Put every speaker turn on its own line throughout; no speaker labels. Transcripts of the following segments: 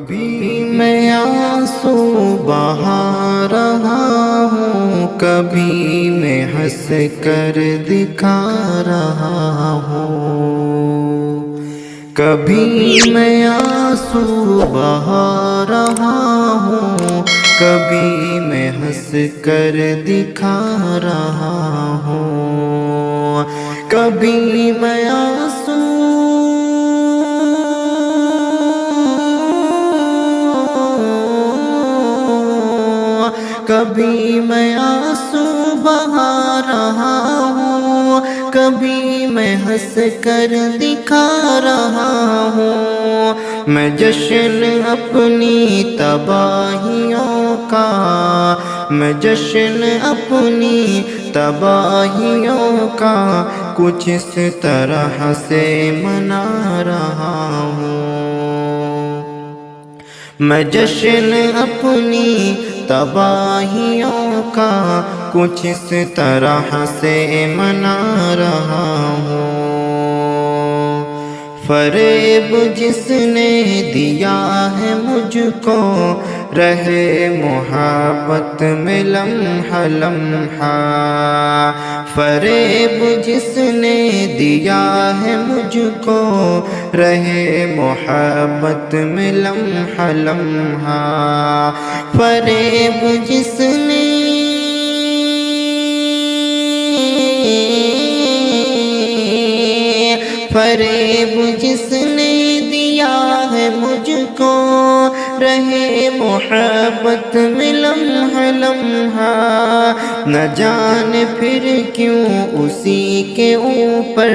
کبھی میں آنسو بہا رہا ہوں، کبھی میں ہنس کر دکھا رہا ہوں، کبھی میں آنسو بہا رہا ہوں، کبھی میں ہنس کر دکھا رہا ہوں، کبھی میں آنسو کبھی میں آنسو بہا رہا ہوں، کبھی میں ہنس کر دکھا رہا ہوں، میں جشن اپنی تباہیوں کا، میں جشن اپنی تباہیوں کا کچھ اس طرح سے منا رہا ہوں، میں جشن اپنی تباہیوں کا کچھ اس طرح سے منا رہا ہوں، فریب جس نے دیا ہے مجھ کو رہے محبت میں لمحہ لمحہ، فریب جس نے دیا ہے مجھ کو رہے محبت میں لمحہ لمحہ، فریب جس نے فریب جس نے دیا ہے مجھ کو رہے محبت میں لمحہ لمحہ، نہ جانے پھر کیوں اسی کے اوپر،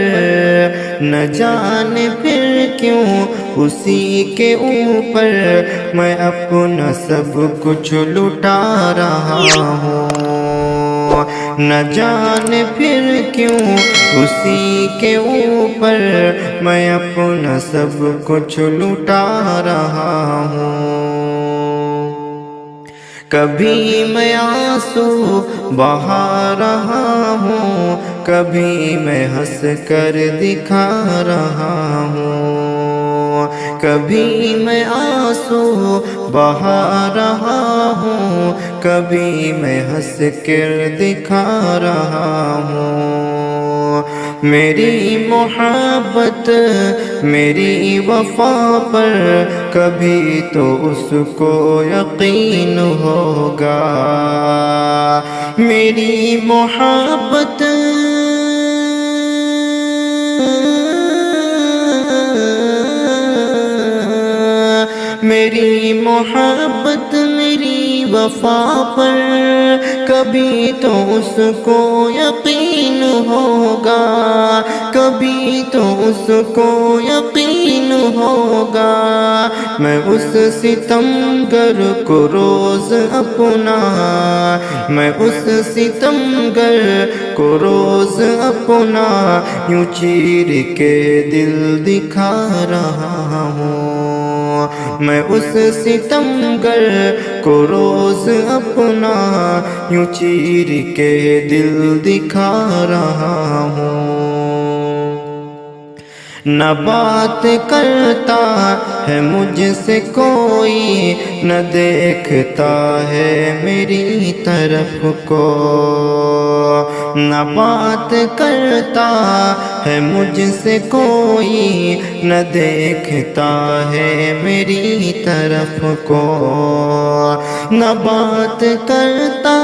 نہ جانے پھر کیوں اسی کے اوپر میں اپنا سب کچھ لٹا رہا ہوں، نہ جانے پھر کیوں اسی کے اوپر میں اپنا سب کچھ لٹا رہا ہوں، کبھی میں آنسو بہا رہا ہوں، کبھی میں ہنس کر دکھا رہا ہوں، کبھی میں آنسو بہا رہا ہوں، کبھی میں ہنس کر دکھا رہا ہوں، میری محبت میری وفا پر کبھی تو اس کو یقین ہوگا، میری محبت میری محبت میری وفا پر کبھی تو اس کو یقین ہوگا، کبھی تو اس کو یقین ہوگا، میں اس ستمگر کو روز اپنا، میں اس ستمگر کو روز اپنا یوں چیر کے دل دکھا رہا ہوں، میں اس ستمگر کو روز اپنا یوں چیر کے دل دکھا رہا ہوں، نہ بات کرتا ہے مجھ سے کوئی، نہ دیکھتا ہے میری طرف کو، نہ بات کرتا ہے مجھ سے کوئی، نہ دیکھتا ہے میری طرف کو، نہ بات کرتا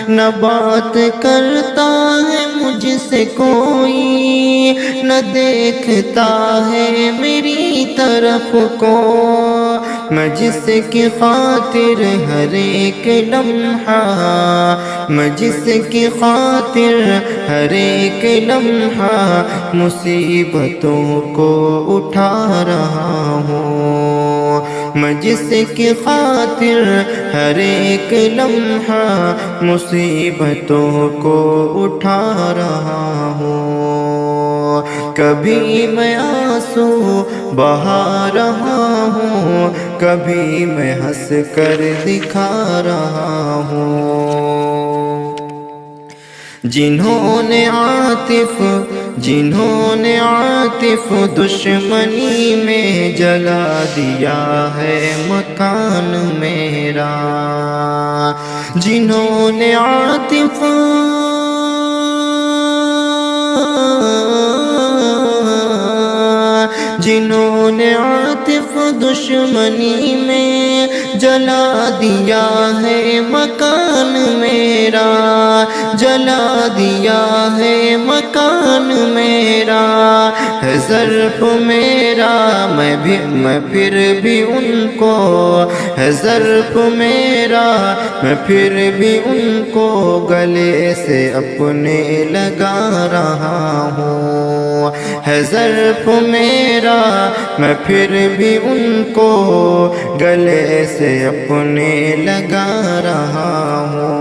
نہ بات کرتا ہے مجھ سے کوئی، نہ دیکھتا ہے میری طرف کو، میں جس کی خاطر ہر ایک لمحہ، میں جس کی خاطر ہر ایک لمحہ مصیبتوں کو اٹھا رہا ہوں، میں جس کی خاطر ہر ایک لمحہ مصیبتوں کو اٹھا رہا ہوں، کبھی میں آنسو بہا رہا ہوں، کبھی میں ہنس کر دکھا رہا ہوں، جنہوں نے عاطف جنہوں نے عاطف دشمنی میں جلا دیا ہے مکان میرا، جنہوں نے عاطف جنہوں نے عاطف دشمنی میں جلا دیا ہے مکان میرا، جلا دیا ہے مکان میرا، ہے ظرف میرا میں پھر بھی ان کو، ہے ظرف میرا میں پھر بھی ان کو گلے سے اپنے لگا رہا ہوں، ہے ظرف میرا میں پھر بھی ان کو گلے سے اپنے لگا رہا ہوں۔